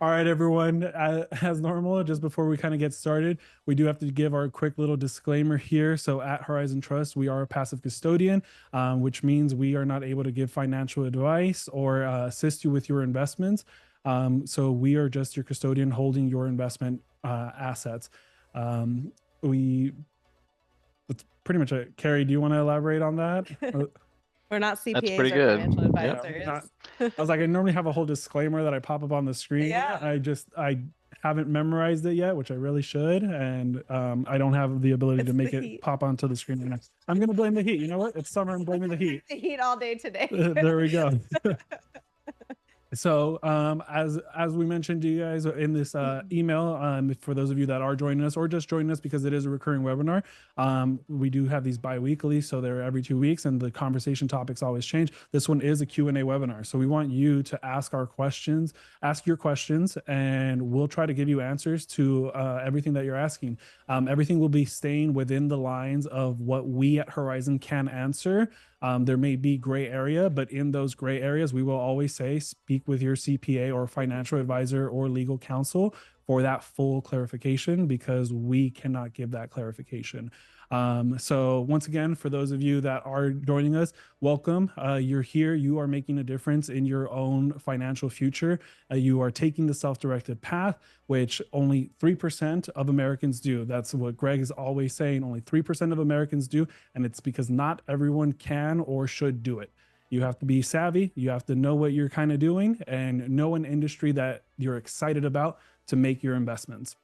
All right, everyone, as normal, just before we kind of get started, we do have to give our quick little disclaimer here. So at Horizon Trust, we are a passive custodian, which means we are not able to give financial advice or assist you with your investments. So we are just your custodian holding your investment assets. Um, we, that's pretty much it. Carrie, do you want to elaborate on that? We're not That's CPAs pretty or good. financial Yep. advisors. Not, I was like, I normally have a whole disclaimer that I pop up on the screen. Yeah. I haven't memorized it yet, which I really should, and I don't have the ability to It's the make it heat. pop onto the screen. I'm gonna blame the heat. You know what? It's summer. I'm blaming the heat. The heat all day today. There we go. So as we mentioned to you guys in this email, for those of you that are joining us or just joining us because it is a recurring webinar, we do have these bi-weekly, so they're every 2 weeks, and the conversation topics always change. This one is a Q&A webinar, so we want you to ask your questions, and we'll try to give you answers to everything that you're asking. Everything will be staying within the lines of what we at Horizon can answer. There may be gray area, but in those gray areas, we will always say speak with your CPA or financial advisor or legal counsel for that full clarification, because we cannot give that clarification. So once again, for those of you that are joining us, welcome. You're here. You are making a difference in your own financial future. You are taking the self-directed path, which only 3% of Americans do. That's what Greg is always saying. Only 3% of Americans do. And it's because not everyone can or should do it. You have to be savvy. You have to know what you're kind of doing and know an industry that you're excited about to make your investments.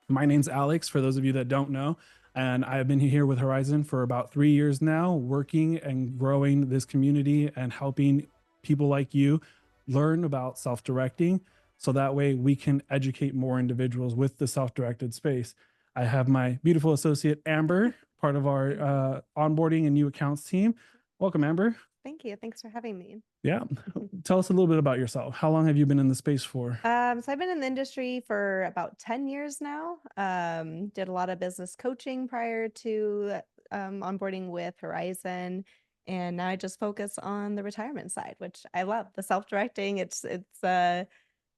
My name's Alex, for those of you that don't know, and I've been here with Horizon for about 3 years now, working and growing this community and helping people like you learn about self-directing, so that way we can educate more individuals with the self-directed space. I have my beautiful associate, Amber, part of our onboarding and new accounts team. Welcome, Amber. Thank you. Thanks for having me. Yeah. Tell us a little bit about yourself. How long have you been in the space for? So I've been in the industry for about 10 years now. Did a lot of business coaching prior to onboarding with Horizon. And now I just focus on the retirement side, which I love. The self-directing, it's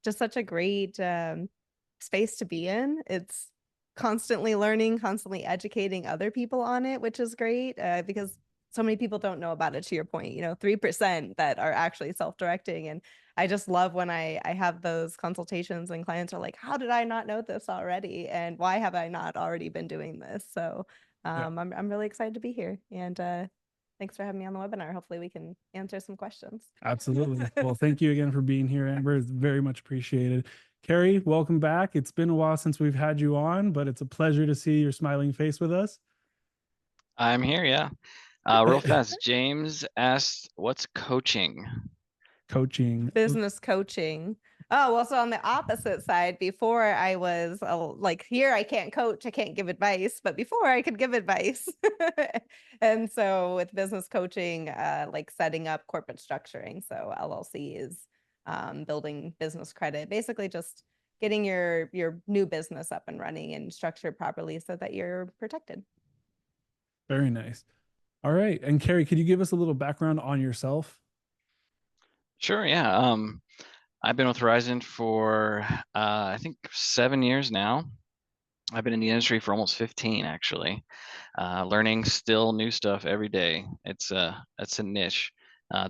just such a great space to be in. It's constantly learning, constantly educating other people on it, which is great because so many people don't know about it, to your point, 3% that are actually self-directing. And I just love when I have those consultations and clients are like, how did I not know this already? And why have I not already been doing this? So Yeah. I'm really excited to be here. And thanks for having me on the webinar. Hopefully we can answer some questions. Absolutely. Well, thank you again for being here, Amber. It's very much appreciated. Carrie, welcome back. It's been a while since we've had you on, but it's a pleasure to see your smiling face with us. I'm here, yeah. Real fast, James asked, what's coaching? Coaching. Business coaching. Oh, well, so on the opposite side, before I was like, here I can't coach, I can't give advice, but before I could give advice. And so with business coaching, like setting up corporate structuring. So LLC is building business credit, basically just getting your new business up and running and structured properly so that you're protected. Very nice. All right. And Carrie, could you give us a little background on yourself? Sure, yeah. I've been with Horizon for I think 7 years now. I've been in the industry for almost 15, actually. Learning still new stuff every day. It's a niche,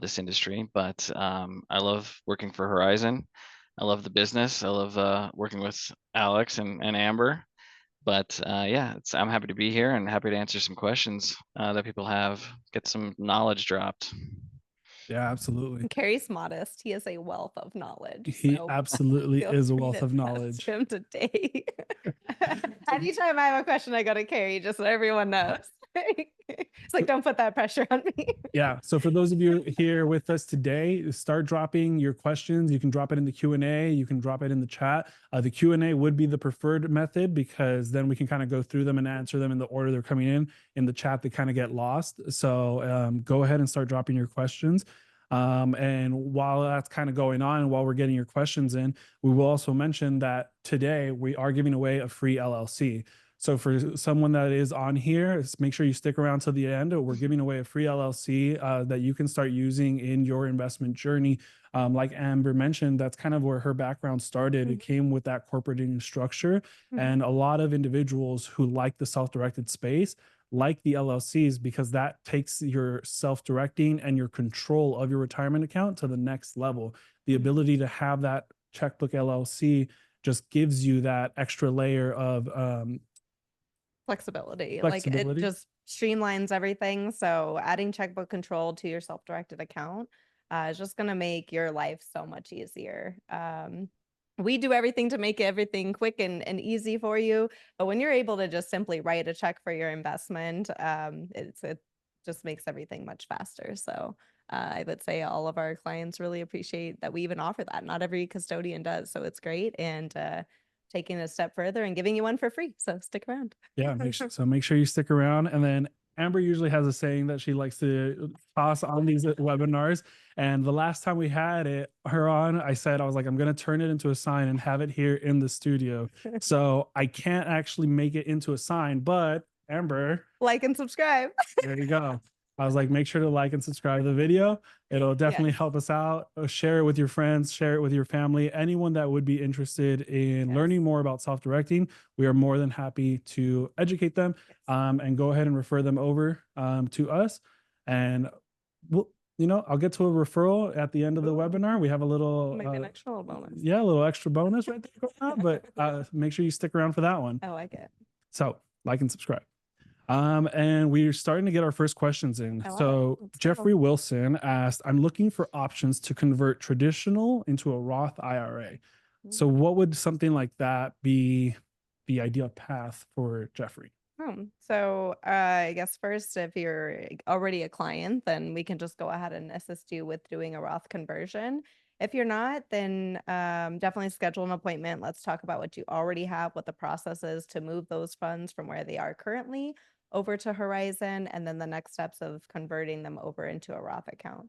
this industry, but I love working for Horizon. I love the business. I love working with Alex and Amber. But yeah, I'm happy to be here and happy to answer some questions that people have, get some knowledge dropped. Yeah, absolutely. Carrie's modest. He is a wealth of knowledge. He So absolutely feel is a free wealth to of test knowledge. him today. Anytime I have a question, I go to Carrie, just so everyone knows. It's like, don't put that pressure on me. Yeah. So for those of you here with us today, start dropping your questions. You can drop it in the Q&A. You can drop it in the chat. The Q&A would be the preferred method, because then we can kind of go through them and answer them in the order they're coming in. In the chat, they kind of get lost. So go ahead and start dropping your questions. And while that's kind of going on, and while we're getting your questions in, we will also mention that today we are giving away a free LLC. So for someone that is on here, make sure you stick around till the end. We're giving away a free LLC that you can start using in your investment journey. Like Amber mentioned, that's kind of where her background started. It Mhm. came with that corporating structure. Mhm. And a lot of individuals who like the self-directed space like the LLCs because that takes your self-directing and your control of your retirement account to the next level. The Mhm. ability to have that checkbook LLC just gives you that extra layer of Flexibility, like, it flexibility. just streamlines everything, so adding checkbook control to your self-directed account, is just gonna make your life so much easier. We do everything to make everything quick and easy for you, but when you're able to just simply write a check for your investment, it just makes everything much faster, so, I would say all of our clients really appreciate that we even offer that. Not every custodian does, so it's great, and, taking it a step further and giving you one for free, so stick around. Yeah, make sure you stick around. And then Amber usually has a saying that she likes to toss on these webinars. And the last time we had her on, I was like, I'm gonna turn it into a sign and have it here in the studio. So I can't actually make it into a sign, but Amber, Like and subscribe. there you go. I was like, make sure to like and subscribe to the video. It'll definitely Yes, help us out. Share it with your friends, share it with your family, anyone that would be interested in yes, learning more about self-directing. We are more than happy to educate them, yes. and go ahead and refer them over to us. And we'll, I'll get to a referral at the end of the Ooh, webinar. We have a little, maybe an extra little bonus. yeah, a little extra bonus right there going on, but make sure you stick around for that one. I like it. So like and subscribe. And we're starting to get our first questions in. I love it. So Let's Jeffrey go. Wilson asked, I'm looking for options to convert traditional into a Roth IRA. So what would something like that be the ideal path for Jeffrey? So, I guess first, if you're already a client, then we can just go ahead and assist you with doing a Roth conversion. If you're not, then definitely schedule an appointment. Let's talk about what you already have, what the process is to move those funds from where they are currently over to Horizon, and then the next steps of converting them over into a Roth account.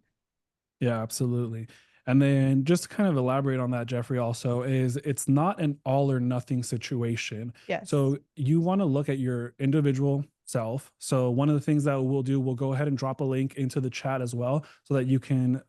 Yeah, absolutely. And then just to kind of elaborate on that, Jeffrey, also is it's not an all or nothing situation. Yes. So you want to look at your individual self. So one of the things that we'll do, we'll go ahead and drop a link into the chat as well so that you can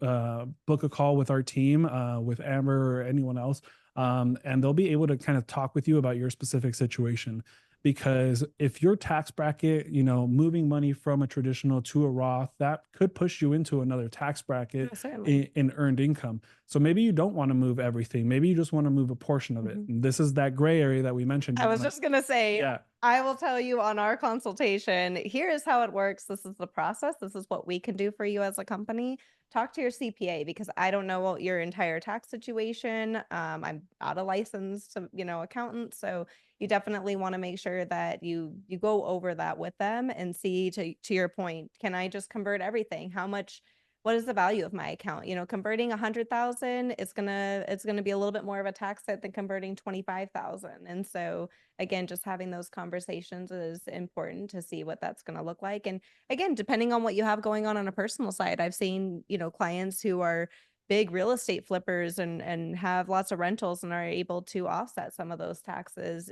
book a call with our team, with Amber or anyone else. And they'll be able to kind of talk with you about your specific situation. Because if your tax bracket, moving money from a traditional to a Roth, that could push you into another tax bracket Yeah, certainly. in earned income. So maybe you don't want to move everything. Maybe you just want to move a portion of it. Mhm. And this is that gray area that we mentioned. I was just gonna say, Yeah, I will tell you on our consultation, here is how it works. This is the process. This is what we can do for you as a company. Talk to your CPA because I don't know what your entire tax situation. I'm not a licensed, accountant, so you definitely want to make sure that you go over that with them and see to your point, can I just convert everything? How much? What is the value of my account? Converting 100,000, it's gonna be a little bit more of a tax hit than converting 25,000. And so again, just having those conversations is important to see what that's gonna look like. And again, depending on what you have going on a personal side, I've seen, clients who are big real estate flippers and have lots of rentals and are able to offset some of those taxes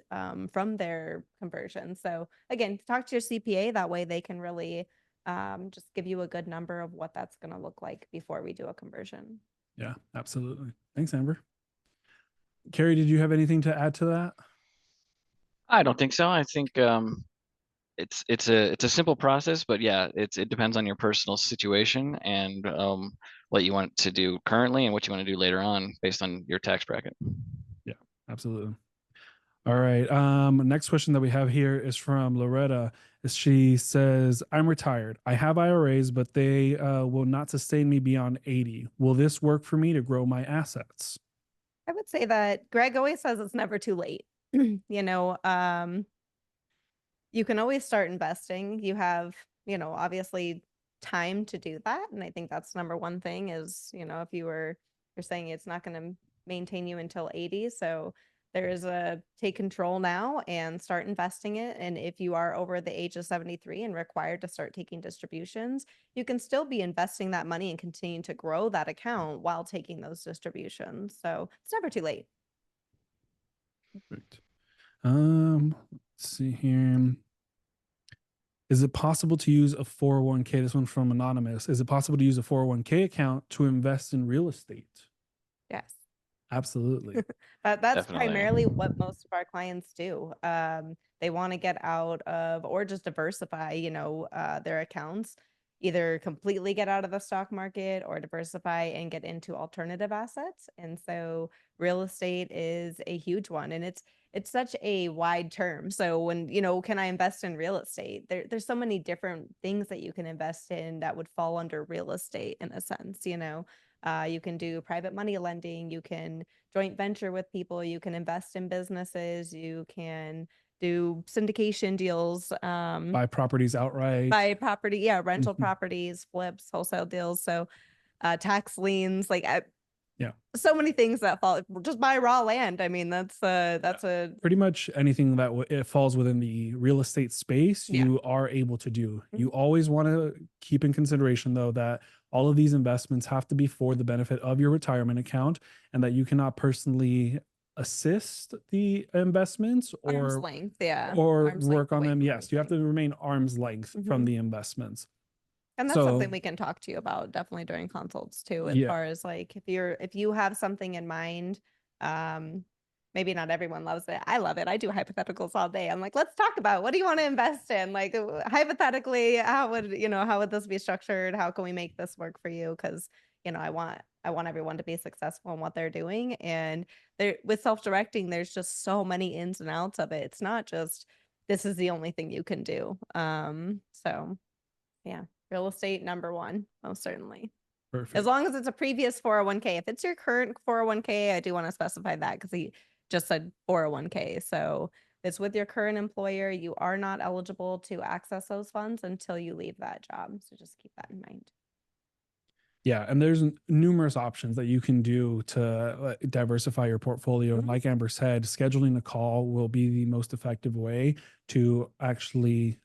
from their conversion. So again, talk to your CPA. That way they can really just give you a good number of what that's going to look like before we do a conversion. yeah, absolutely. Thanks, Amber. Carrie, did you have anything to add to that? I don't think so. I think it's a simple process, but yeah, it depends on your personal situation and what you want to do currently and what you want to do later on based on your tax bracket. Yeah, absolutely. All right. Next question that we have here is from Loretta. She says, I'm retired. I have IRAs, but they will not sustain me beyond 80. Will this work for me to grow my assets? I would say that Greg always says it's never too late. you know, um, you can always start investing. You have, obviously time to do that. And I think that's number one thing is, if you're saying it's not going to maintain you until 80. So there's a take control now and start investing it. And if you are over the age of 73 and required to start taking distributions, you can still be investing that money and continuing to grow that account while taking those distributions. So it's never too late. Perfect. Let's see here. Is it possible to use a 401k? This one from Anonymous. Is it possible to use a 401k account to invest in real estate? Yes. Absolutely. That's Definitely. primarily what most of our clients do. They want to get out of or just diversify, their accounts, either completely get out of the stock market or diversify and get into alternative assets. And so real estate is a huge one, and it's such a wide term. So when, can I invest in real estate? There's so many different things that you can invest in that would fall under real estate in a sense. You can do private money lending, you can joint venture with people, you can invest in businesses, you can do syndication deals, Buy properties outright. buy property, yeah, rental Mhm. properties, flips, wholesale deals. So tax liens, like Yeah. so many things that fall. Just buy raw land. I mean, that's a Pretty much anything that it falls within the real estate space, Yeah. you are able to do. You Mhm. always want to keep in consideration, though, that all of these investments have to be for the benefit of your retirement account, and that you cannot personally assist the investments arm's or length, yeah, arm's length work on away them. from Yes, you have everything. to remain arm's length from Mhm. the investments. And that's So something we can talk to you about definitely during consults too, as yeah, far as like if you have something in mind, um, maybe not everyone loves it. I love it. I do hypotheticals all day. I'm like, let's talk about what do you want to invest in? Like hypothetically, how would this be structured? How can we make this work for you? Because I want everyone to be successful in what they're doing. And there with self-directing, there's just so many ins and outs of it. It's not just this is the only thing you can do. So yeah. Real estate number one, most certainly. As perfect. long as it's a previous 401k. If it's your current 401k, I do want to specify that because he just said 401k. So if it's with your current employer, you are not eligible to access those funds until you leave that job. So just keep that in mind. Yeah, and there's numerous options that you can do to diversify your portfolio. Mhm. Like Amber said, scheduling a call will be the most effective way to actually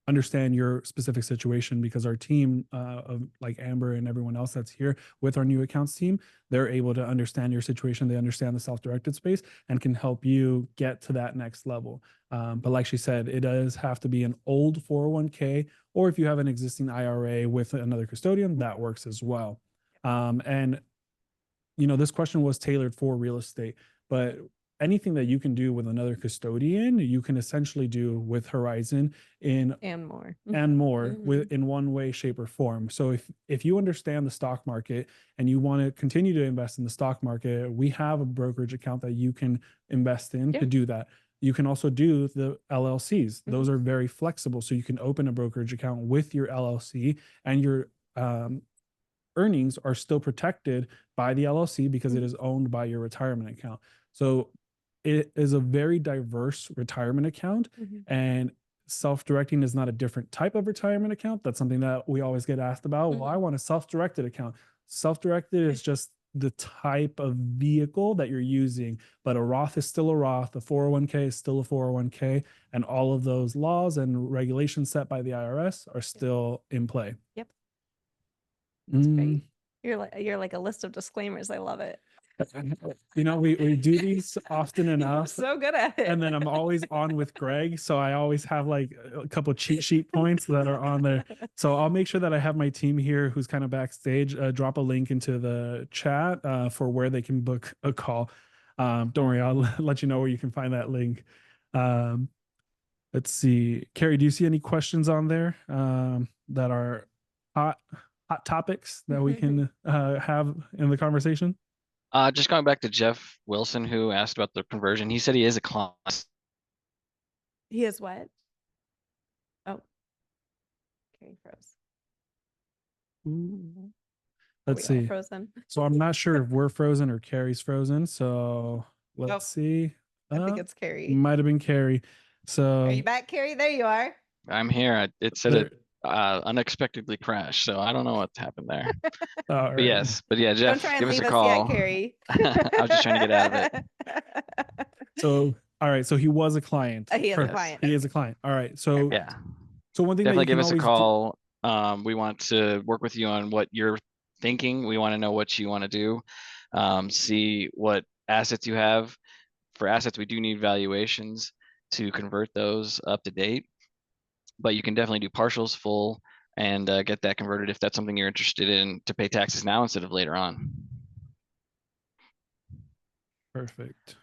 understand your specific situation, because our team of like Amber and everyone else that's here with our new accounts team, they're able to understand your situation. They understand the self-directed space and can help you get to that next level. But like she said, it does have to be an old 401k, or if you have an existing IRA with another custodian, that works as well. And this question was tailored for real estate, but anything that you can do with another custodian, you can essentially do with Horizon in And more. and more Mhm. with in one way, shape, or form. So if you understand the stock market and you want to continue to invest in the stock market, we have a brokerage account that you can invest in Yeah. to do that. You can also do the LLCs. Those Mhm. are very flexible. So you can open a brokerage account with your LLC, and your earnings are still protected by the LLC because it Mhm. is owned by your retirement account. So it is a very diverse retirement account, Mhm. and self-directing is not a different type of retirement account. That's something that we always get asked about. Well, I Mhm. want a self-directed account. Self-directed is just the type of vehicle that you're using, but a Roth is still a Roth, a 401k is still a 401k, and all of those laws and regulations set by the IRS are still in play. Yep. That's Mm. great. You're like a list of disclaimers. I love it. We do these often You're enough, so good at it. and then I'm always on with Greg, so I always have like a couple cheat sheet points that are on there. So I'll make sure that I have my team here who's kind of backstage drop a link into the chat for where they can book a call. Don't worry, I'll let you know where you can find that link. Um, let's see, Carrie, do you see any questions on there that are hot hot topics that we can have in the conversation? Just going back to Jeff Wilson, who asked about the conversion. He said he is a client. He is what? Oh, Carrie froze. Ooh. Are Let's we all see. frozen? So I'm not sure if we're frozen or Carrie's frozen. So let's Nope. see. I think it's Carrie. Might have been Carrie. Are So you back, Carrie? There you are. I'm here. It said it there. unexpectedly crashed, so I don't know what happened there. All But right. yes, but yeah, Don't Jeff, try and give us leave a us yet, call. Carrie. I was just trying to get out of it. So all right. So he was a client. He is a Perfect. Yes. client. He is Okay. a client. All right. So Yeah, one thing that definitely you give can us a always do. call. We want to work with you on what you're thinking. We want to know what you want to do. See what assets you have. For assets, we do need valuations to convert those up to date, but you can definitely do partials, full, and get that converted if that's something you're interested in to pay taxes now instead of later on. Perfect.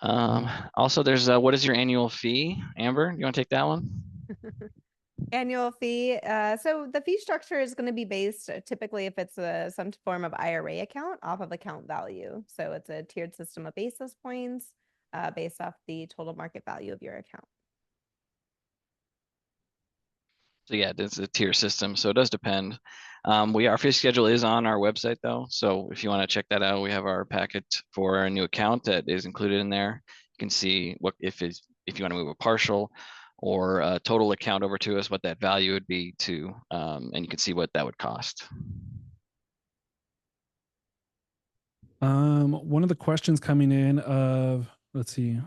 Also, there's what is your annual fee? Amber, you want to take that one? Annual fee. So the fee structure is going to be based typically if it's some form of IRA account off of account value. So it's a tiered system of basis points based off the total market value of your account. So yeah, it's a tier system, so it does depend. Our fee schedule is on our website though, so if you want to check that out, we have our packet for our new account that is included in there. You can see what if you want to move a partial or a total account over to us, what that value would be to, and you can see what that would cost. One of the questions coming in of, let's see.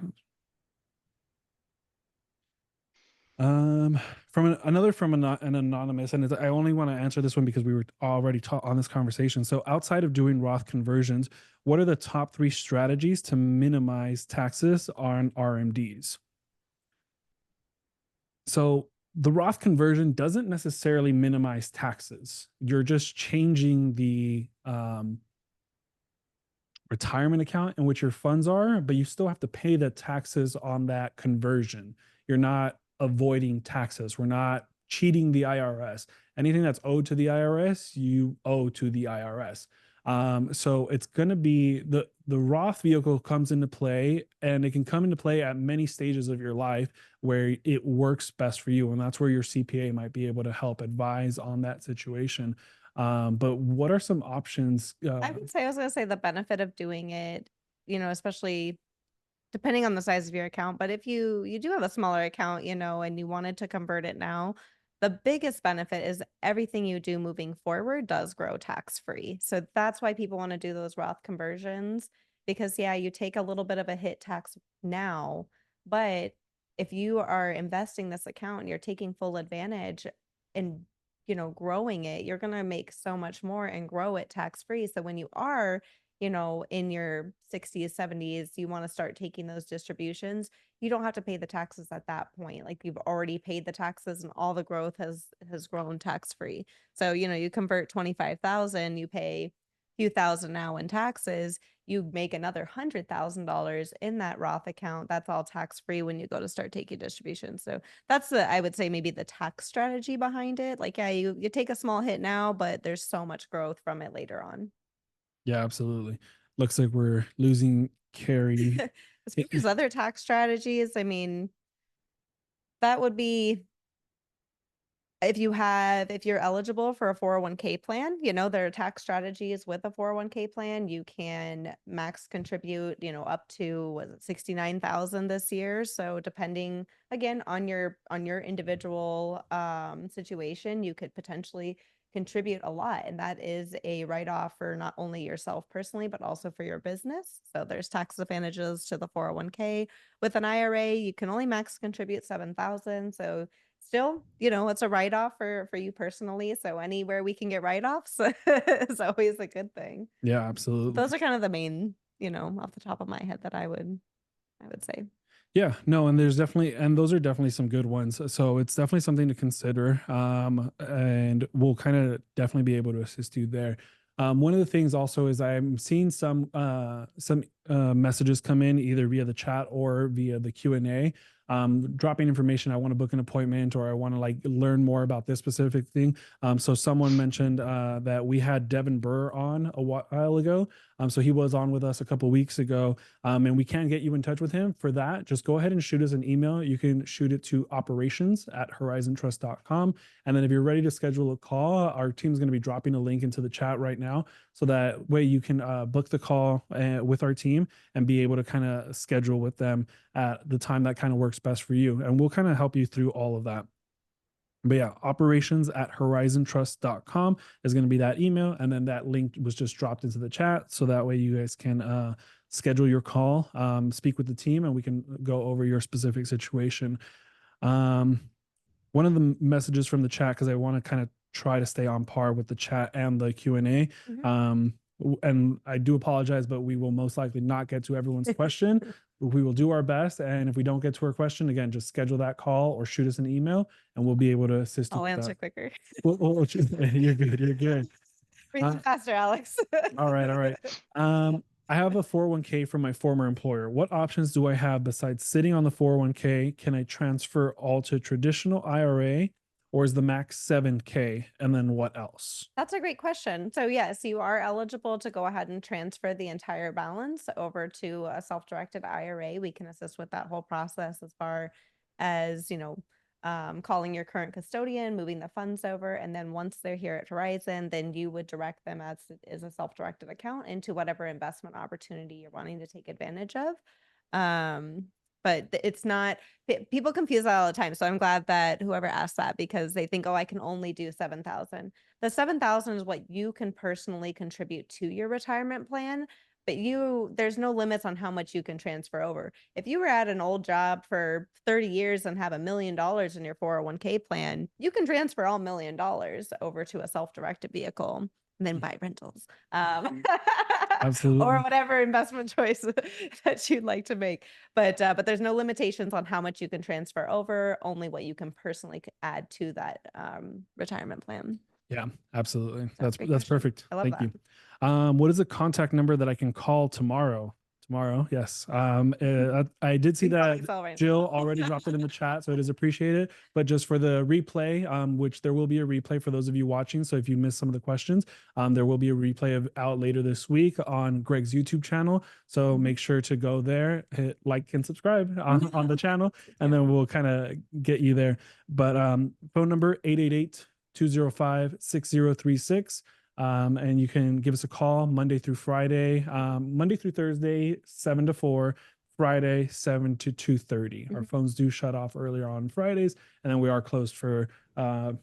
From an anonymous, and I only want to answer this one because we were already on this conversation. So outside of doing Roth conversions, what are the top 3 strategies to minimize taxes on RMDs? So the Roth conversion doesn't necessarily minimize taxes. You're just changing the retirement account in which your funds are, but you still have to pay the taxes on that conversion. You're not avoiding taxes. We're not cheating the IRS. Anything that's owed to the IRS, you owe to the IRS. So it's going to be the Roth vehicle comes into play, and it can come into play at many stages of your life where it works best for you. And that's where your CPA might be able to help advise on that situation. But what are some options? I would say, I was going to say the benefit of doing it, especially depending on the size of your account, but if you do have a smaller account, and you wanted to convert it now, the biggest benefit is everything you do moving forward does grow tax free. So that's why people want to do those Roth conversions, because yeah, you take a little bit of a hit tax now, but if you are investing this account and you're taking full advantage and growing it, you're going to make so much more and grow it tax free. So when you are in your 60s, 70s, you want to start taking those distributions, you don't have to pay the taxes at that point. Like you've already paid the taxes and all the growth has grown tax free. So, you convert 25,000, you pay a few thousand now in taxes, you make another $100,000 in that Roth account. That's all tax free when you go to start taking distributions. So that's I would say maybe the tax strategy behind it. Like, yeah, you take a small hit now, but there's so much growth from it later on. Yeah, absolutely. Looks like we're losing Carrie. As far as other tax strategies, I mean, that would be if you're eligible for a 401k plan, there are tax strategies with a 401k plan. You can max contribute, up to was it 69,000 this year. So depending again on your individual situation, you could potentially contribute a lot, and that is a write-off for not only yourself personally but also for your business. So there's tax advantages to the 401k. With an IRA, you can only max contribute 7,000. So still, it's a write-off for you personally. So anywhere we can get write-offs is always a good thing. Yeah, absolutely. Those are kind of the main, off the top of my head that I would say. Yeah, no, and those are definitely some good ones. So it's definitely something to consider. And we'll kind of definitely be able to assist you there. One of the things also is I'm seeing some messages come in either via the chat or via the Q&A, dropping information. I want to book an appointment, or I want to learn more about this specific thing. So someone mentioned that we had Devin Burr on a while ago. So he was on with us a couple of weeks ago, and we can get you in touch with him. For that, just go ahead and shoot us an email. You can shoot it to operations@horizontrust.com. And then if you're ready to schedule a call, our team's going to be dropping a link into the chat right now. So that way you can book the call with our team and be able to kind of schedule with them at the time that kind of works best for you. And we'll kind of help you through all of that. But yeah, operations@horizontrust.com is going to be that email. And then that link was just dropped into the chat. So that way you guys can schedule your call, speak with the team, and we can go over your specific situation. One of the messages from the chat, because I want to kind of try to stay on par with the chat and the Q&A. And I do apologize, but we will most likely not get to everyone's question. We will do our best. And if we don't get to our question, again, just schedule that call or shoot us an email and we'll be able to assist you. I'll answer quicker. You're good. You're good. Breathe faster, Alex. All right. I have a 401k from my former employer. What options do I have besides sitting on the 401k? Can I transfer all to traditional IRA, or is the max 7k? And then what else? That's a great question. So yes, you are eligible to go ahead and transfer the entire balance over to a self-directed IRA. We can assist with that whole process as far as, calling your current custodian, moving the funds over, and then once they're here at Horizon, then you would direct them as is a self-directed account into whatever investment opportunity you're wanting to take advantage of. But it's not, people confuse that all the time. So I'm glad that whoever asked that, because they think, oh, I can only do 7,000. The 7,000 is what you can personally contribute to your retirement plan, but there's no limits on how much you can transfer over. If you were at an old job for 30 years and have $1 million in your 401k plan, you can transfer all $1 million over to a self-directed vehicle and then buy rentals. Absolutely. Or whatever investment choice that you'd like to make. But there's no limitations on how much you can transfer over, only what you can personally add to that retirement plan. Yeah, absolutely. That's a That's great question. perfect. I love Thank that. you. What is a contact number that I can call tomorrow? Tomorrow, yes. I did see You can probably that tell right Jill now. already dropped it in the chat, so it is appreciated. But just for the replay, which there will be a replay for those of you watching. So if you missed some of the questions, there will be a replay out later this week on Greg's YouTube channel. So make sure to go there, hit like and subscribe on the channel, and then we'll kind of get you there. But phone number 888-205-6036. And you can give us a call Monday through Friday, Monday through Thursday, 7 to 4, Friday, 7 to 2:30. Our phones do shut off earlier on Fridays, and then we are closed for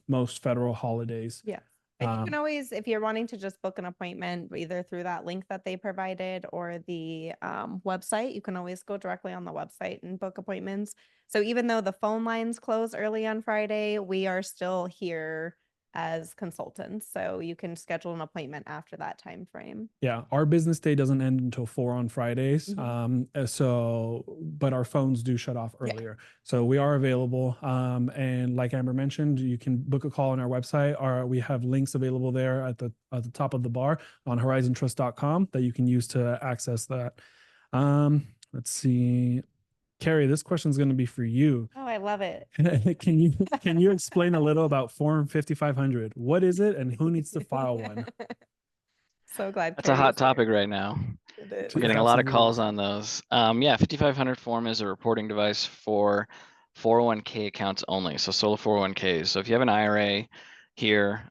most federal holidays. Yeah. And you can always, if you're wanting to just book an appointment, either through that link that they provided or the website, you can always go directly on the website and book appointments. So even though the phone lines close early on Friday, we are still here as consultants. So you can schedule an appointment after that time frame. Yeah, our business day doesn't end until 4 on Fridays. But our phones do shut off earlier. So we are available. And like Amber mentioned, you can book a call on our website, or we have links available there at the top of the bar on horizontrust.com that you can use to access that. Let's see. Carrie, this question is going to be for you. Oh, I love it. Can you explain a little about Form 5500? What is it, and who needs to file one? So glad. That's a hot topic right now. We're getting a lot of calls on those. Yeah, 5500 form is a reporting device for 401k accounts only, so solo 401ks. So if you have an IRA here,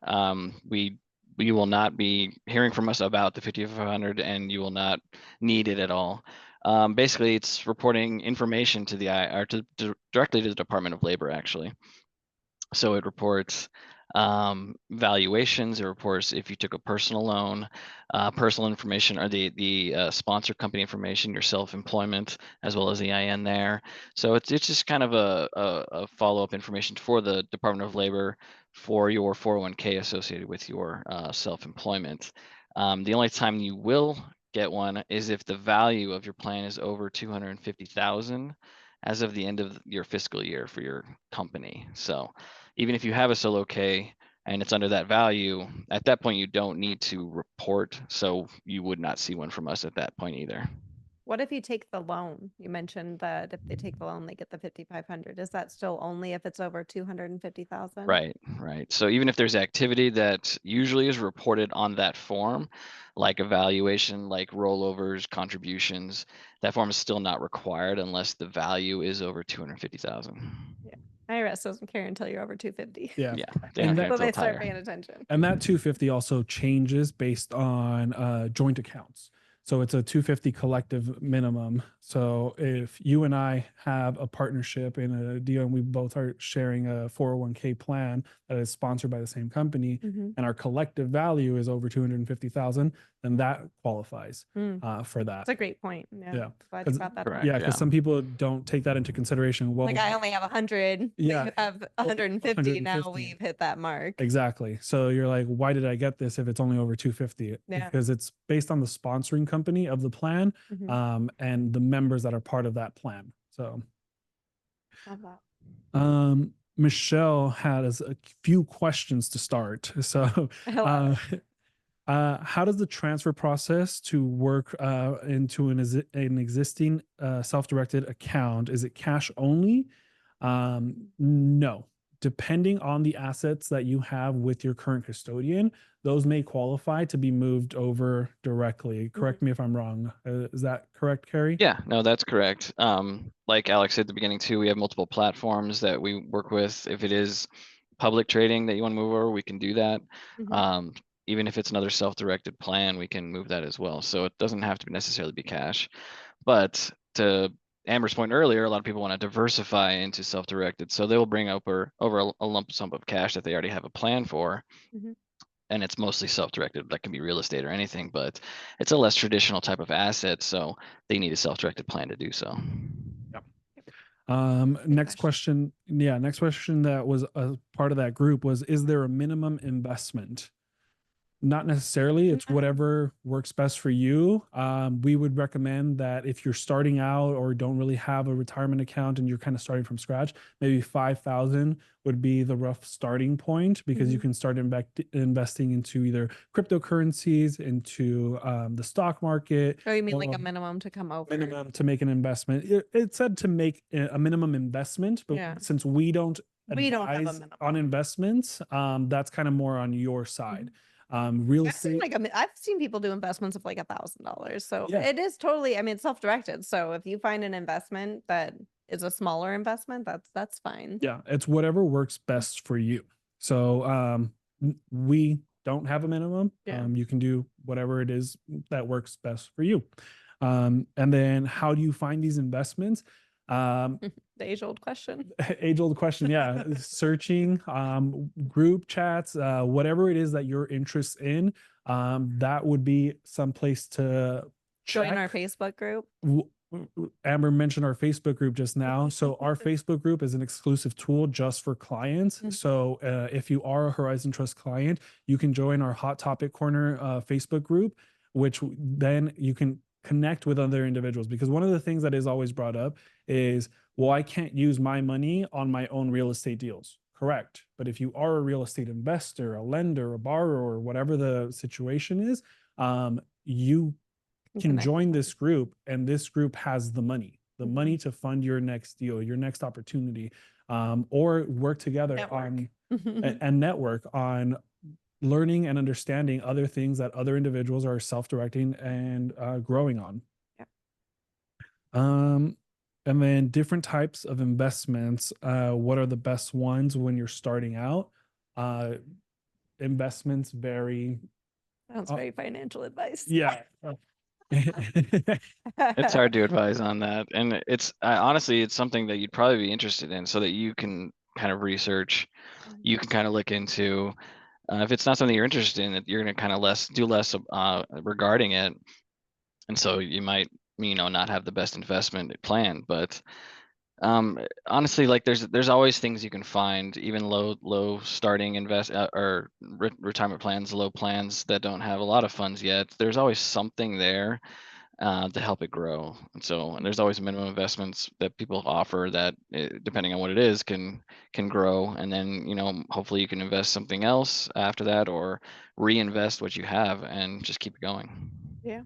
we will not be hearing from us about the 5500, and you will not need it at all. Basically, it's reporting information to directly to the Department of Labor, actually. So it reports valuations. It reports if you took a personal loan, personal information, or the sponsor company information, your self-employment, as well as the IN there. So it's just kind of a follow-up information for the Department of Labor for your 401k associated with your self-employment. The only time you will get one is if the value of your plan is over 250,000 as of the end of your fiscal year for your company. So even if you have a solo K and it's under that value, at that point you don't need to report, so you would not see one from us at that point either. What if you take the loan? You mentioned that if they take the loan, they get the 5,500. Is that still only if it's over 250,000? Right. So even if there's activity that usually is reported on that form, like evaluation, like rollovers, contributions, that form is still not required unless the value is over 250,000. Yeah. IRS doesn't care until you're over 250. Yeah. So they start paying attention. And that 250 also changes based on joint accounts. So it's a 250 collective minimum. So if you and I have a partnership in a deal and we both are sharing a 401k plan that is sponsored by the same company, and our collective value is over 250,000, then that qualifies for that. That's a great point. Yeah. Glad you brought that up. Yeah, because some people don't take that into consideration. Well, like I only have 100. Yeah. You have 150. Now we've hit that mark. Exactly. So you're like, why did I get this if it's only over 250? Yeah. Because it's based on the sponsoring company of the plan and the members that are part of that plan. So Love that. Michelle has a few questions to start. So How does the transfer process to work into an existing self-directed account? Is it cash only? No. Depending on the assets that you have with your current custodian, those may qualify to be moved over directly. Correct me if I'm wrong. Is that correct, Carrie? Yeah, no, that's correct. Like Alex said at the beginning too, we have multiple platforms that we work with. If it is public trading that you want to move over, we can do that. Mhm. Even if it's another self-directed plan, we can move that as well. So it doesn't have to necessarily be cash. But to Amber's point earlier, a lot of people want to diversify into self-directed. So they will bring over a lump sum of cash that they already have a plan for. Mhm. And it's mostly self-directed. That can be real estate or anything, but it's a less traditional type of asset. So they need a self-directed plan to do so. Next question. Yeah, next question that was a part of that group was, is there a minimum investment? Not necessarily. It's whatever works best for you. We would recommend that if you're starting out or don't really have a retirement account and you're kind of starting from scratch, maybe 5,000 would be the rough starting point, because you can start investing into either cryptocurrencies, into the stock market. Oh, you mean like or a minimum to come over? minimum to make an investment. It said to make a minimum investment, but Yeah. since we don't We don't have a advise on minimum. investments, that's kind of more on your side. Real I've seen estate. I've seen people do investments of like $1,000. So Yeah. it is totally, I mean, it's self-directed. So if you find an investment that is a smaller investment, that's fine. Yeah, it's whatever works best for you. So we don't have a minimum. Yeah. You can do whatever it is that works best for you. And then how do you find these investments? The age-old question. Age-old question, yeah. Searching, group chats, whatever it is that you're interested in, that would be some place to Join our check. Facebook group. Amber mentioned our Facebook group just now. So our Facebook group is an exclusive tool just for clients. So if you are a Horizon Trust client, you can join our Hot Topic Corner Facebook group, which then you can connect with other individuals. Because one of the things that is always brought up is, well, I can't use my money on my own real estate deals. Correct. But if you are a real estate investor, a lender, a borrower, or whatever the situation is, you can join this group, and this group has the money to fund your next deal, your next opportunity, or work together on and network on learning and understanding other things that other individuals are self-directing and growing on. And then different types of investments. What are the best ones when you're starting out? Investments vary. Sounds very financial advice. Yeah. It's hard to advise on that. And honestly, it's something that you'd probably be interested in so that you can kind of research, you can kind of look into. If it's not something you're interested in, you're going to kind of do less regarding it. And so you might, not have the best investment plan. But honestly, like there's always things you can find, even low starting retirement plans, low plans that don't have a lot of funds yet. There's always something there to help it grow. And there's always minimum investments that people offer that, depending on what it is, can grow. And then, hopefully you can invest something else after that, or reinvest what you have and just keep it going. Yeah.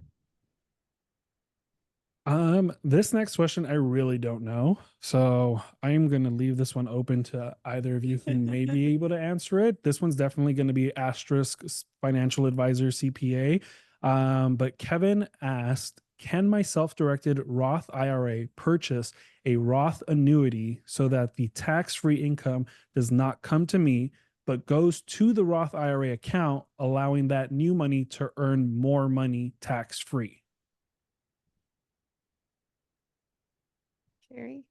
This next question, I really don't know. So I'm going to leave this one open to either of you who may be able to answer it. This one's definitely going to be asterisk financial advisor CPA. But Kevin asked, can my self-directed Roth IRA purchase a Roth annuity so that the tax-free income does not come to me, but goes to the Roth IRA account, allowing that new money to earn more money tax-free? Carrie?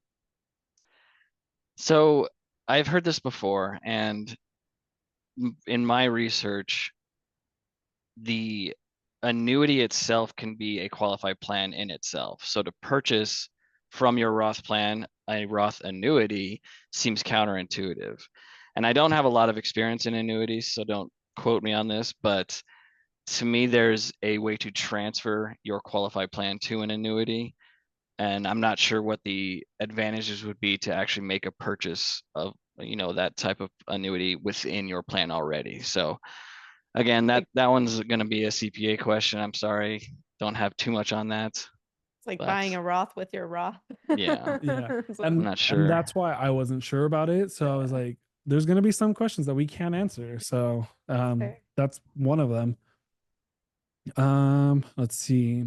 So I've heard this before, and in my research, the annuity itself can be a qualified plan in itself. So to purchase from your Roth plan a Roth annuity seems counterintuitive. And I don't have a lot of experience in annuities, so don't quote me on this, but to me, there's a way to transfer your qualified plan to an annuity. And I'm not sure what the advantages would be to actually make a purchase of, that type of annuity within your plan already. So Again, Like- that one's going to be a CPA question. I'm sorry, don't have too much on that. It's like But buying a Roth with your Roth. Yeah. Yeah. So- I'm And not and sure. that's why I wasn't sure about it. So I was Yeah. like, there's gonna be some questions that we can't answer. So Fair. that's one of them. Let's see.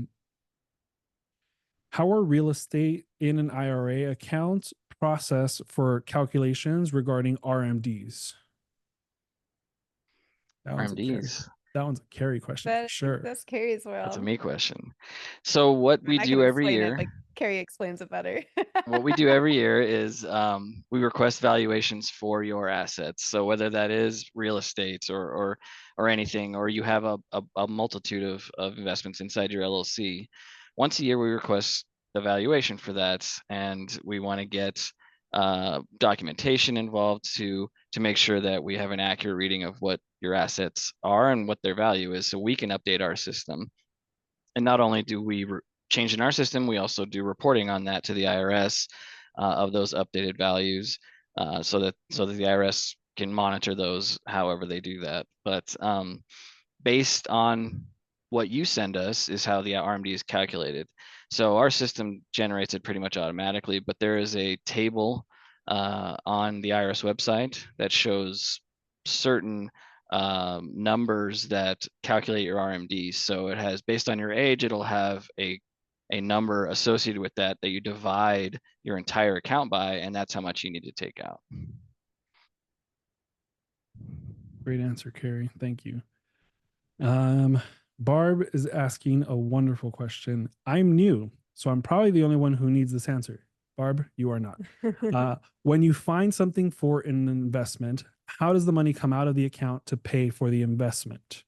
How are real estate in an IRA account process for calculations regarding RMDs? That one's a carry. RMDs. That one's a carry question for sure. That's Carrie's That's a world. me question. So what we I can do every explain year. it, but Carrie explains it better. What we do every year is we request valuations for your assets. So whether that is real estate or anything, or you have a multitude of investments inside your LLC, once a year we request the valuation for that, and we want to get documentation involved to make sure that we have an accurate reading of what your assets are and what their value is, so we can update our system. And not only do we change in our system, we also do reporting on that to the IRS of those updated values, so that the IRS can monitor those however they do that. But based on what you send us is how the RMD is calculated. So our system generates it pretty much automatically, but there is a table on the IRS website that shows certain numbers that calculate your RMDs. So it has, based on your age, it'll have a number associated with that you divide your entire account by, and that's how much you need to take out. Great answer, Carrie. Thank you. Barb is asking a wonderful question. I'm new, so I'm probably the only one who needs this answer. Barb, you are not. When you find something for an investment, how does the money come out of the account to pay for the investment?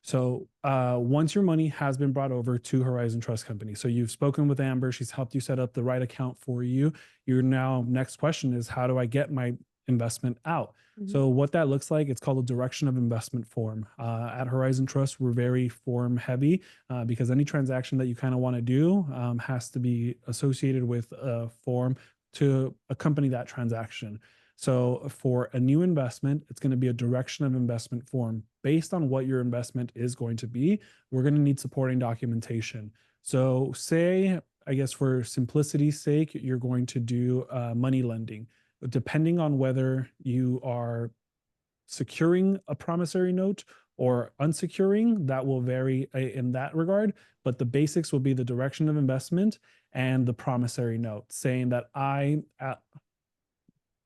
So once your money has been brought over to Horizon Trust Company, so you've spoken with Amber, she's helped you set up the right account for you. Your now next question is, how do I get my investment out? So what that looks like, it's called a direction of investment form. At Horizon Trust, we're very form heavy because any transaction that you kind of want to do has to be associated with a form to accompany that transaction. So for a new investment, it's going to be a direction of investment form. Based on what your investment is going to be, we're going to need supporting documentation. So say, I guess for simplicity's sake, you're going to do money lending. Depending on whether you are securing a promissory note or unsecuring, that will vary in that regard. But the basics will be the direction of investment and the promissory note, saying that I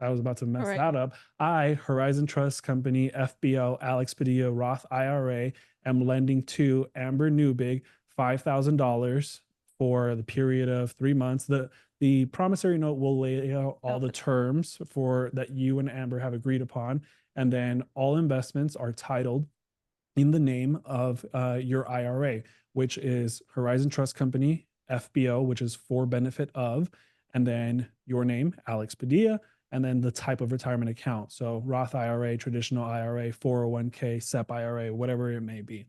was about to mess that up. I, Horizon Trust Company, FBO, Alex Padilla, Roth IRA, am lending to Amber Newbig $5,000 for the period of 3 months. The promissory note will lay out all the terms for that you and Amber have agreed upon, and then all investments are titled in the name of your IRA, which is Horizon Trust Company, FBO, which is for benefit of, and then your name, Alex Padilla, and then the type of retirement account. So Roth IRA, traditional IRA, 401k, SEP IRA, whatever it may be.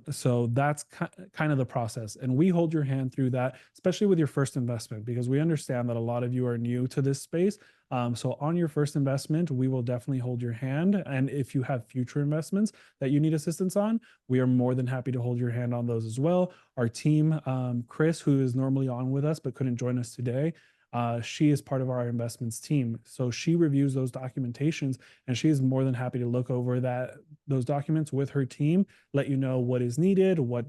So that's kind of the process. And we hold your hand through that, especially with your first investment, because we understand that a lot of you are new to this space. So on your first investment, we will definitely hold your hand. And if you have future investments that you need assistance on, we are more than happy to hold your hand on those as well. Our team, Chris, who is normally on with us but couldn't join us today, she is part of our investments team. So she reviews those documentations, and she is more than happy to look over those documents with her team, let you know what is needed, what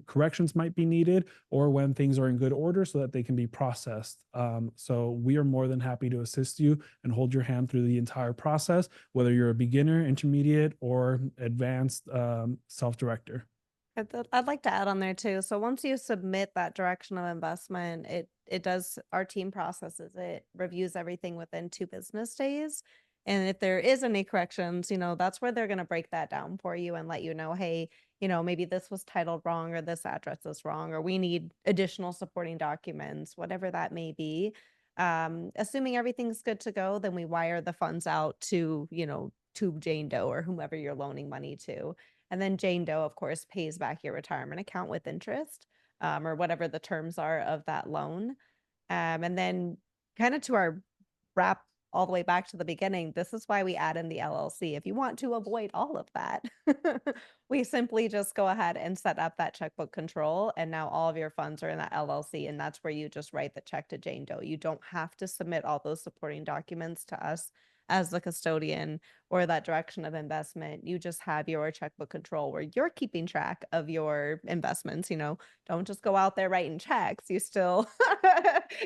corrections might be needed, or when things are in good order so that they can be processed. So we are more than happy to assist you and hold your hand through the entire process, whether you're a beginner, intermediate, or advanced self-director. I'd like to add on there too. So once you submit that direction of investment, it does, our team processes it, reviews everything within 2 business days. And if there is any corrections, that's where they're going to break that down for you and let you know, hey, maybe this was titled wrong, or this address is wrong, or we need additional supporting documents, whatever that may be. Assuming everything's good to go, then we wire the funds out to Jane Doe or whomever you're loaning money to. And then Jane Doe, of course, pays back your retirement account with interest, or whatever the terms are of that loan. And then kind of to our wrap all the way back to the beginning, this is why we add in the LLC. If you want to avoid all of that, we simply just go ahead and set up that checkbook control. And now all of your funds are in that LLC. And that's where you just write the check to Jane Doe. You don't have to submit all those supporting documents to us as the custodian or that direction of investment. You just have your checkbook control where you're keeping track of your investments. Don't just go out there writing checks. You still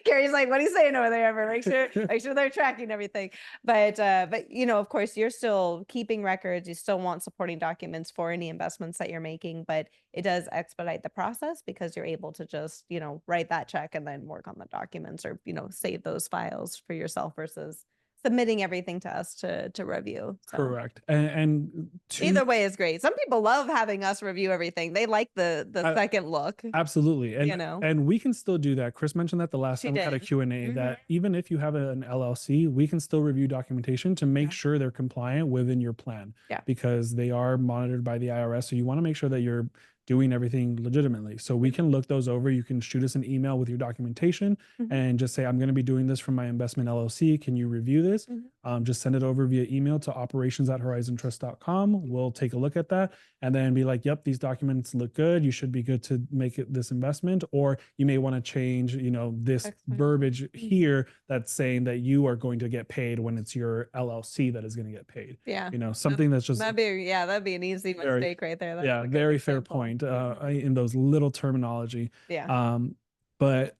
Carrie's like, what are you saying over there, Ever? Make sure they're tracking everything. But of course you're still keeping records. You still want supporting documents for any investments that you're making, but it does expedite the process because you're able to just, write that check and then work on the documents or, save those files for yourself versus submitting everything to us to review. So Correct. And either way is great. Some people love having us review everything. They like the second look. Absolutely. And we can still do that. Chris mentioned that the last She time we had a did. Q&A that even if you have an LLC, we can still review documentation to make sure they're compliant within your plan. Yeah. Because they are monitored by the IRS. So you want to make sure that you're doing everything legitimately. So we can look those over. You can shoot us an email with your documentation and just say, I'm going to be doing this from my investment LLC. Can you review this? Just send it over via email to operations@horizontrust.com. We'll take a look at that and then be like, yep, these documents look good. You should be good to make this investment. Or you may want to change, this verbiage here that's saying that you are going to get paid when it's your LLC that is going to get paid. Yeah. Something that's just that'd be an easy mistake right there. That's very fair point in those little terminology. Yeah. But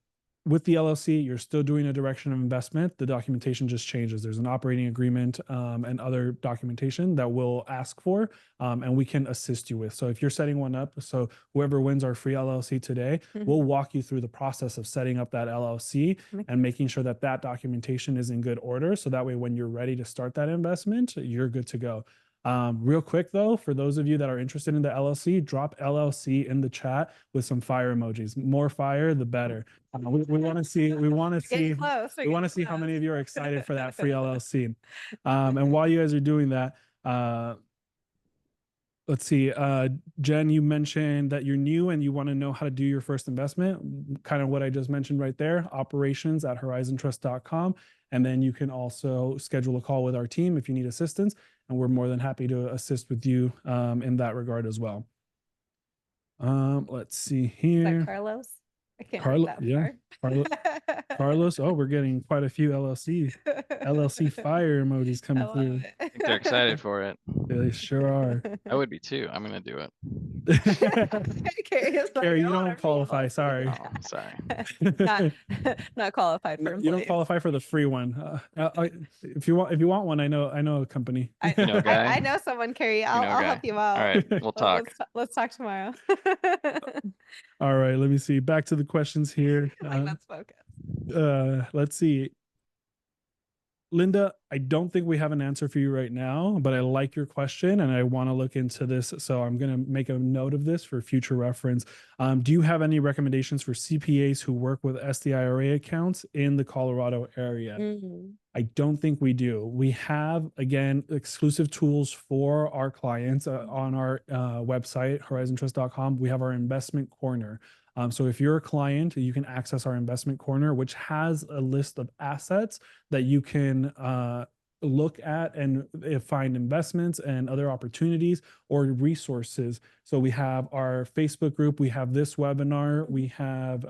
with the LLC, you're still doing a direction of investment. The documentation just changes. There's an operating agreement and other documentation that we'll ask for and we can assist you with. So if you're setting one up, so whoever wins our free LLC today, we'll walk you through the process of setting up that LLC and making sure that that documentation is in good order. So that way, when you're ready to start that investment, you're good to go. Real quick though, for those of you that are interested in the LLC, drop LLC in the chat with some fire emojis. More fire, the better. We want to see how many of you are excited for that free LLC. And while you guys are doing that, let's see, Jen, you mentioned that you're new and you want to know how to do your first investment. Kind of what I just mentioned right there, operations@horizontrust.com. And then you can also schedule a call with our team if you need assistance. And we're more than happy to assist with you in that regard as well. Let's see here. Is that Carlos? I can't read that far. Carlos. Oh, we're getting quite a few LLC fire emojis coming through. I think they're excited for it. They sure are. I would be too. I'm going to do it. Carrie, you don't qualify. Sorry. Oh, sorry. not qualified for you don't qualify for the free one. If you want one, I know a company. I know someone, Carrie. I'll help you out. All right, we'll talk. Let's talk tomorrow. All right, let me see. Back to the questions here. Let's focus. Let's see. Linda, I don't think we have an answer for you right now, but I like your question and I want to look into this. So I'm going to make a note of this for future reference. Do you have any recommendations for CPAs who work with SDIRA accounts in the Colorado area? I don't think we do. We have, again, exclusive tools for our clients on our website, horizontrust.com. We have our investment corner. So if you're a client, you can access our investment corner, which has a list of assets that you can look at and find investments and other opportunities or resources. So we have our Facebook group, we have this webinar, we have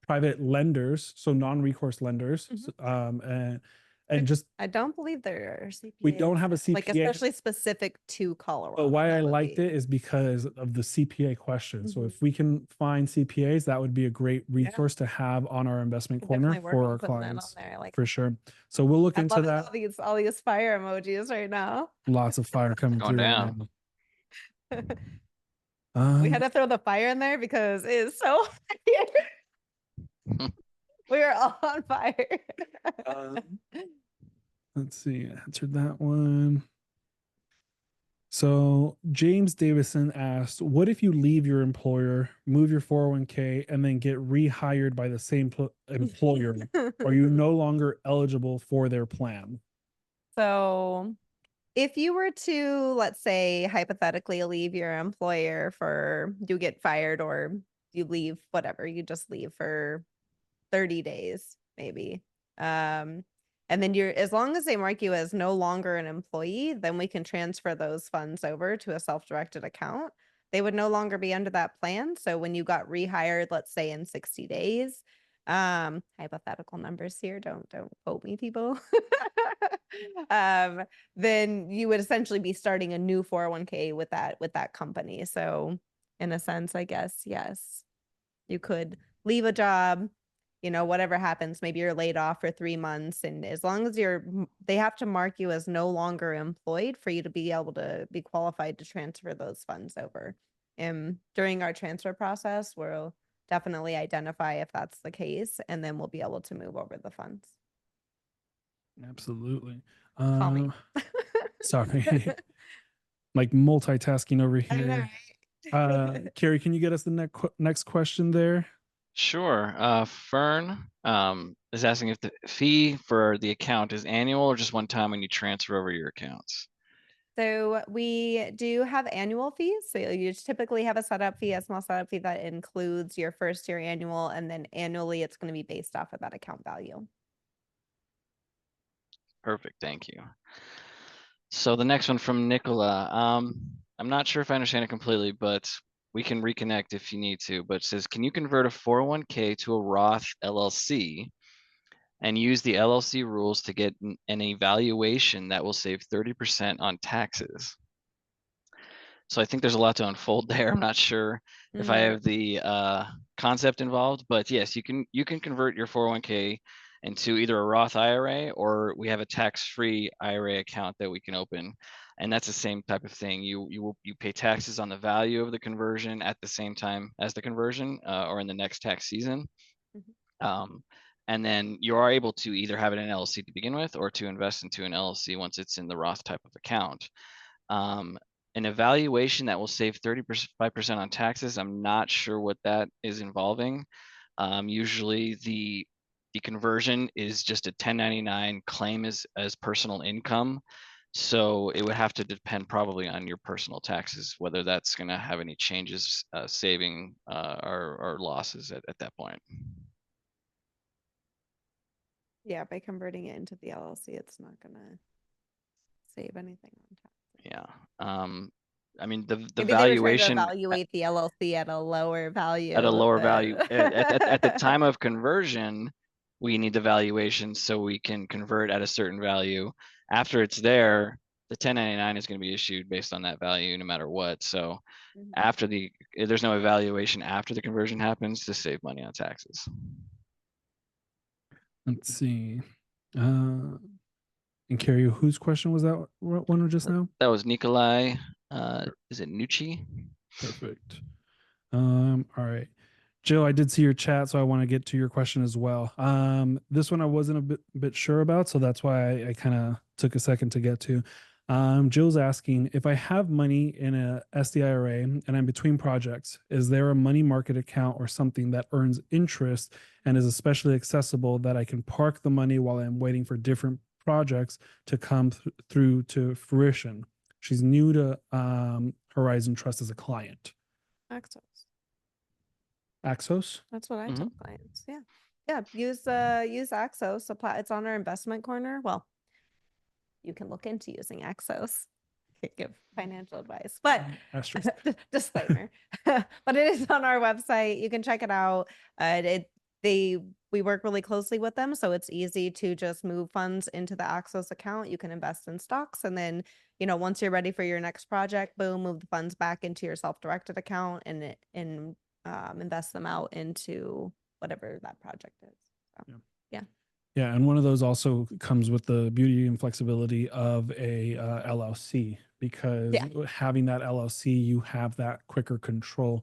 private lenders, so non-recourse lenders, and just I don't believe there are CPAs. We don't have a CPA, like especially specific to Colorado. But why I liked it is because of the CPA question. So if we can find CPAs, that would be a great resource to have on our investment corner for our clients, for sure. So we'll look into that. All these fire emojis right now. Lots of fire coming through. Down. We had to throw the fire in there because it is so hot here. We are all on fire. Let's see, I answered that one. So James Davison asked, what if you leave your employer, move your 401k, and then get rehired by the same employer? Are you no longer eligible for their plan? So if you were to, let's say, hypothetically leave your employer you get fired or you leave, whatever, you just leave for 30 days, maybe. And then as long as they mark you as no longer an employee, then we can transfer those funds over to a self-directed account. They would no longer be under that plan. So when you got rehired, let's say in 60 days, hypothetical numbers here, don't quote me, people. Then you would essentially be starting a new 401k with that company. So in a sense, I guess, yes, you could leave a job, whatever happens, maybe you're laid off for 3 months, and as long as they have to mark you as no longer employed for you to be able to be qualified to transfer those funds over. And during our transfer process, we'll definitely identify if that's the case, and then we'll be able to move over the funds. Absolutely. Call me. Sorry. Like multitasking over I know, here. right? Carrie, can you get us the next question there? Sure. Fern is asking if the fee for the account is annual or just one time when you transfer over your accounts. So we do have annual fees. So you typically have a setup fee, a small setup fee that includes your first year annual, and then annually it's going to be based off of that account value. Perfect. Thank you. So the next one from Nicola. I'm not sure if I understand it completely, but we can reconnect if you need to. But it says, can you convert a 401k to a Roth LLC and use the LLC rules to get an evaluation that will save 30% on taxes? So I think there's a lot to unfold there. I'm not sure if I have the concept involved, but yes, you can convert your 401k into either a Roth IRA, or we have a tax-free IRA account that we can open, and that's the same type of thing. You pay taxes on the value of the conversion at the same time as the conversion, or in the next tax season. And then you are able to either have it in an LLC to begin with, or to invest into an LLC once it's in the Roth type of account. An evaluation that will save 35% on taxes, I'm not sure what that is involving. Usually the conversion is just a 1099 claim as personal income. So it would have to depend probably on your personal taxes, whether that's going to have any changes, saving or losses at that point. Yeah, by converting it into the LLC, it's not going to save anything on tax. Yeah. I mean, the Maybe they were trying to valuation evaluate the LLC at a lower value. at a lower value at the time of conversion, we need the valuation so we can convert at a certain value. After it's there, the 1099 is going to be issued based on that value no matter what. So after there's no evaluation after the conversion happens to save money on taxes. Let's see. And Carrie, whose question was that one just now? That was Nikolai. Is it Nucci? Perfect. All right. Jill, I did see your chat, so I want to get to your question as well. This one I wasn't a bit sure about, so that's why I kind of took a second to get to. Jill's asking, if I have money in a SDIRA and I'm between projects, is there a money market account or something that earns interest and is especially accessible that I can park the money while I'm waiting for different projects to come through to fruition? She's new to Horizon Trust as a client. Axos. Axos? That's what I tell clients. Yeah. Yeah. Use Axos. It's on our investment corner. Well, you can look into using Axos. Can't give financial advice, but disclaimer. But it is on our website. You can check it out. We work really closely with them, so it's easy to just move funds into the Axos account. You can invest in stocks, and then once you're ready for your next project, boom, move the funds back into your self-directed account and invest them out into whatever that project is. So, yeah. Yeah, and one of those also comes with the beauty and flexibility of a LLC, because having that LLC, you have that quicker control.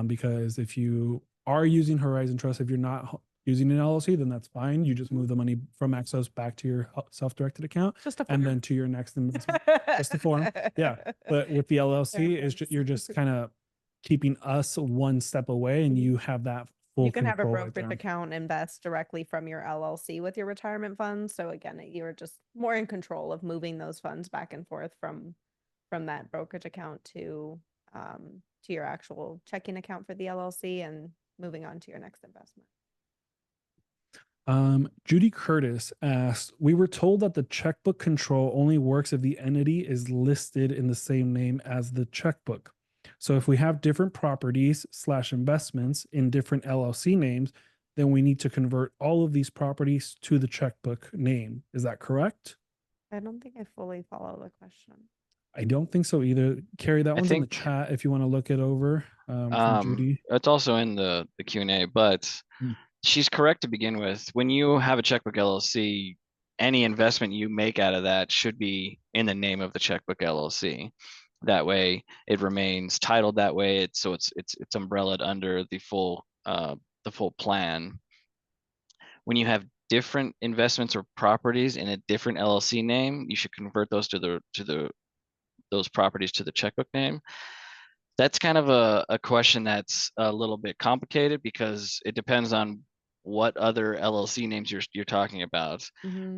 Because if you are using Horizon Trust, if you're not using an LLC, then that's fine. You just move the money from Axos back to your self-directed account, and then to your next investment. Just a form, yeah. But with the LLC, you're just kind of keeping us one step away, and you have that. You can have a brokerage account invest directly from your LLC with your retirement funds. So again, you're just more in control of moving those funds back and forth from that brokerage account to your actual checking account for the LLC and moving on to your next investment. Judy Curtis asked, we were told that the checkbook control only works if the entity is listed in the same name as the checkbook. So if we have different properties / investments in different LLC names, then we need to convert all of these properties to the checkbook name. Is that correct? I don't think I fully follow the question. I don't think so either. Carrie, that I one's in the think chat if you want to look it over from Judy. it's also in the Q&A, but Hmm. she's correct to begin with. When you have a checkbook LLC, any investment you make out of that should be in the name of the checkbook LLC. That way, it remains titled that way. It's umbrellaed under the full plan. When you have different investments or properties in a different LLC name, you should convert those to those properties to the checkbook name. That's kind of a question that's a little bit complicated because it depends on what other LLC names you're talking about.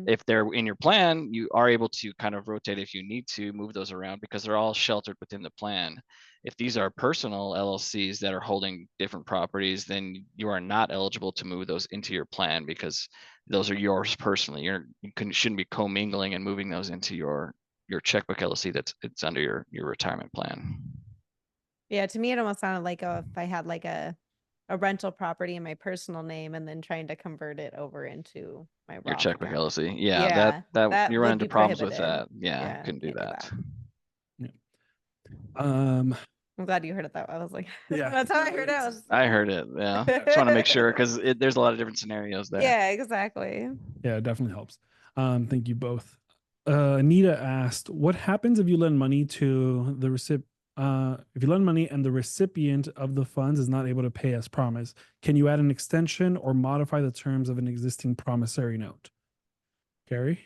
If they're in your plan, you are able to kind of rotate if you need to move those around because they're all sheltered within the plan. If these are personal LLCs that are holding different properties, then you are not eligible to move those into your plan because those are yours personally. Shouldn't be commingling and moving those into your checkbook LLC it's under your retirement plan. Yeah, to me, it almost sounded like if I had like a rental property in my personal name and then trying to convert it over into my Your Roth checkbook account. LLC. Yeah, Yeah, that you run would into be problems with prohibited. that. Yeah, couldn't do can't do that. that. Yeah. I'm glad you heard it that way. I was like, Yeah. that's how I heard it. I heard it. Yeah, I just want to make sure because there's a lot of different scenarios there. Yeah, exactly. Yeah, it definitely helps. Thank you both. Anita asked, what happens if you lend money to the if you lend money and the recipient of the funds is not able to pay as promised? Can you add an extension or modify the terms of an existing promissory note? Gary?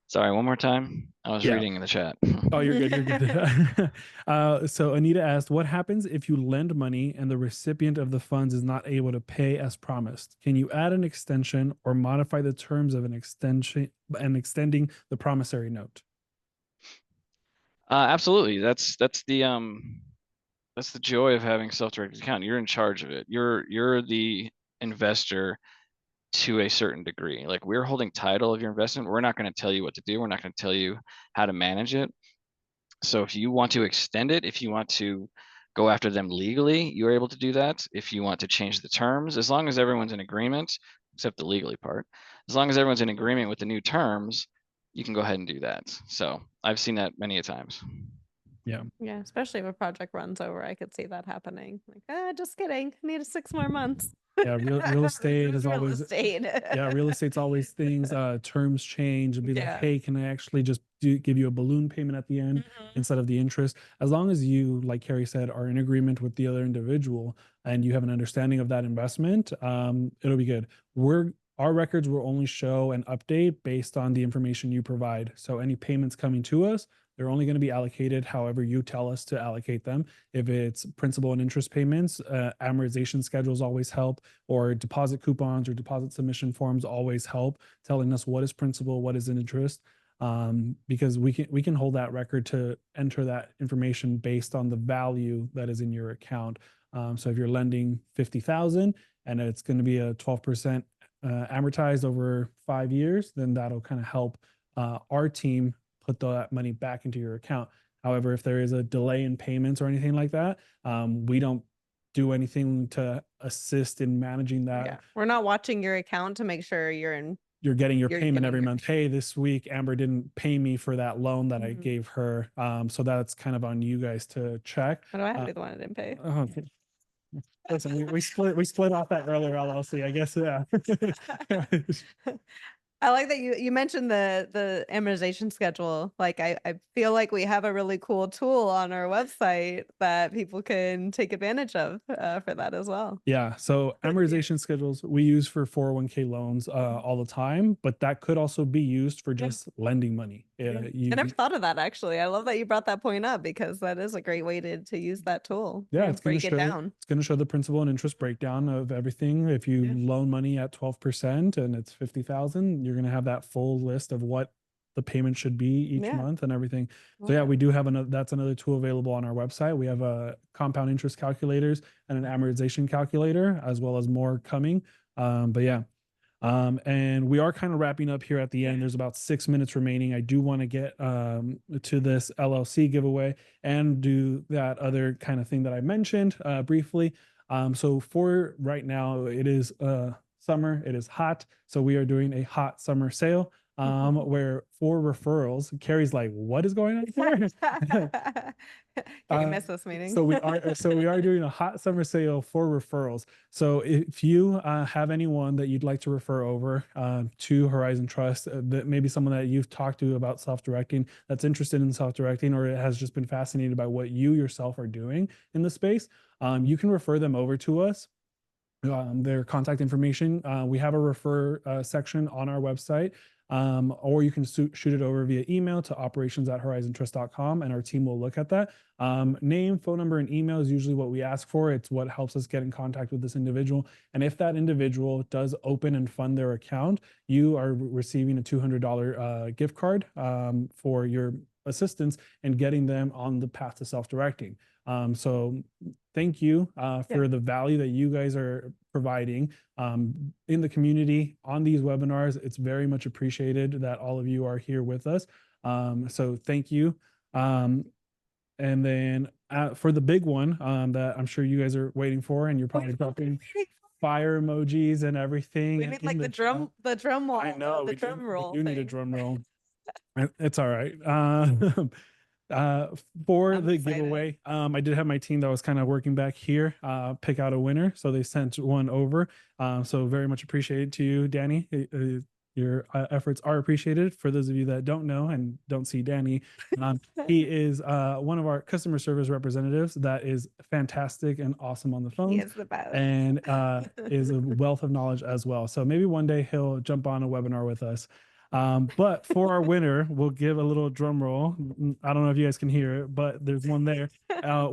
Sorry, one more time. I was Yeah. reading in the chat. Oh, you're good. You're good. So Anita asked, what happens if you lend money and the recipient of the funds is not able to pay as promised? Can you add an extension or modify the terms of an extension and extending the promissory note? Absolutely. That's the joy of having self-directed account. You're in charge of it. You're the investor to a certain degree. Like we're holding title of your investment. We're not going to tell you what to do. We're not going to tell you how to manage it. So if you want to extend it, if you want to go after them legally, you're able to do that. If you want to change the terms, as long as everyone's in agreement, except the legally part, as long as everyone's in agreement with the new terms, you can go ahead and do that. So I've seen that many a times. Yeah. Yeah, especially if a project runs over, I could see that happening. Like, just kidding. Need 6 more months. Yeah, real estate is Real always estate. yeah, real estate's always things terms change and be like, Yeah. hey, can I actually just give you a balloon payment at the end instead of the interest? As long as you, like Carrie said, are in agreement with the other individual and you have an understanding of that investment, it'll be good. Our records will only show an update based on the information you provide. So any payments coming to us, they're only going to be allocated however you tell us to allocate them. If it's principal and interest payments, amortization schedules always help, or deposit coupons or deposit submission forms always help, telling us what is principal, what is interest, because we can hold that record to enter that information based on the value that is in your account. So if you're lending 50,000 and it's going to be a 12% amortized over 5 years, then that'll kind of help our team put that money back into your account. However, if there is a delay in payments or anything like that, we don't do anything to assist in managing that. Yeah, we're not watching your account to make sure you're getting your you're payment getting every your- month. Hey, this week Amber didn't pay me for that loan that I gave her. So that's kind of on you guys to check. What do I have to be the one that didn't pay? Okay. Listen, we split off that earlier LLC, I guess. Yeah. I like that you mentioned the amortization schedule. Like I feel like we have a really cool tool on our website that people can take advantage of for that as well. Yeah. So amortization schedules we use for 401k loans all the time, but that could also be used for just lending money. I never thought of that actually. I love that you brought that point up because that is a great way to use that tool. Yeah, and it's going break to it show down. it's going to show the principal and interest breakdown of everything. If you loan money at 12% and it's 50,000, you're going to have that full list of what the payment should be each month and everything. So yeah, we do have that's another tool available on our website. We have a compound interest calculators and an amortization calculator, as well as more coming. But yeah, And we are kind of wrapping up here at the end. There's about 6 minutes remaining. I do want to get to this LLC giveaway and do that other kind of thing that I mentioned briefly. So for right now, it is summer, it is hot. So we are doing a hot summer sale where for referrals, Carrie's like, what is going on here? Can't miss this meeting. So we are doing a hot summer sale for referrals. So if you have anyone that you'd like to refer over to Horizon Trust, that maybe someone that you've talked to about self-directing, that's interested in self-directing, or has just been fascinated by what you yourself are doing in the space, you can refer them over to us. Their contact information. We have a refer section on our website, or you can shoot it over via email to operations@horizontrust.com, and our team will look at that. Name, phone number, and email is usually what we ask for. It's what helps us get in contact with this individual. And if that individual does open and fund their account, you are receiving a $200 gift card for your assistance and getting them on the path to self-directing. So thank you for the value that you guys are providing in the community on these webinars. It's very much appreciated that all of you are here with us. So thank you. And then for the big one that I'm sure you guys are waiting for, and you're probably dropping fire emojis and everything. We need like the drum roll. I know, the drum roll. we do need a thing. drum roll. It's all right. For I'm the excited. giveaway, I did have my team that was kind of working back here pick out a winner, so they sent one over. So very much appreciated to you, Danny. Your efforts are appreciated. For those of you that don't know and don't see Danny, he is one of our customer service representatives that is fantastic and awesome on the phone. He is the best. And is a wealth of knowledge as well. So maybe one day he'll jump on a webinar with us. But for our winner, we'll give a little drum roll. I don't know if you guys can hear it, but there's one there.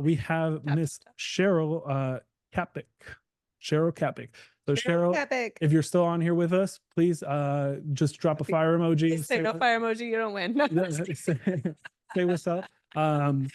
We have Miss Cheryl Kapik. Cheryl Kapik. So Cheryl, if you're still on here with us, please just drop a fire emoji. Say no fire emoji, you don't win. No, say what's up. And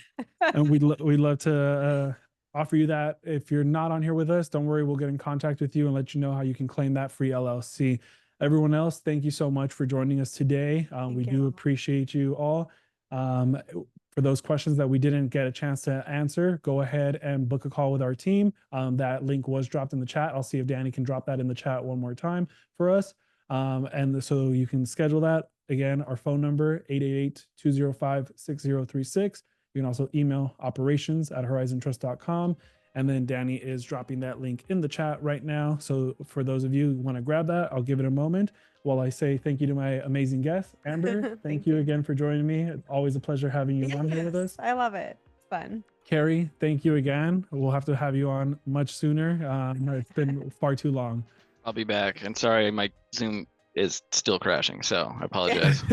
we'd love to offer you that. If you're not on here with us, don't worry, we'll get in contact with you and let you know how you can claim that free LLC. Everyone else, thank you so much for joining us today. We do appreciate you all. For those questions that we didn't get a chance to answer, go ahead and book a call with our team. That link was dropped in the chat. I'll see if Danny can drop that in the chat one more time for us. And so you can schedule that. Again, our phone number, 888-205-6036. You can also email operations@horizontrust.com. And then Danny is dropping that link in the chat right now. So for those of you who want to grab that, I'll give it a moment while I say thank you to my amazing guest, Amber. Thank you again for joining me. It's always a pleasure having you on here with us. I love it. It's fun. Carrie, thank you again. We'll have to have you on much sooner. It's been far too long. I'll be back. And sorry, my Zoom is still crashing, so I apologize.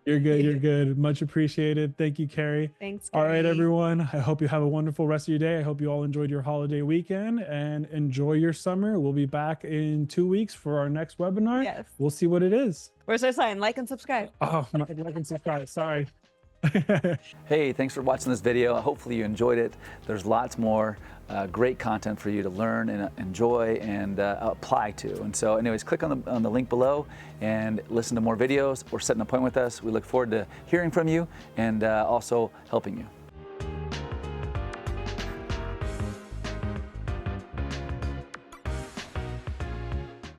You're good. You're good. Much appreciated. Thank you, Carrie. Thanks, All right, Carrie. everyone. I hope you have a wonderful rest of your day. I hope you all enjoyed your holiday weekend and enjoy your summer. We'll be back in 2 weeks for our next webinar. Yes. We'll see what it is. Where's our sign? Like and subscribe. Oh, like and subscribe. Sorry. Hey, thanks for watching this video. Hopefully you enjoyed it. There's lots more great content for you to learn and enjoy and apply to. And so anyways, click on the link below and listen to more videos or set an appointment with us. We look forward to hearing from you and also helping you.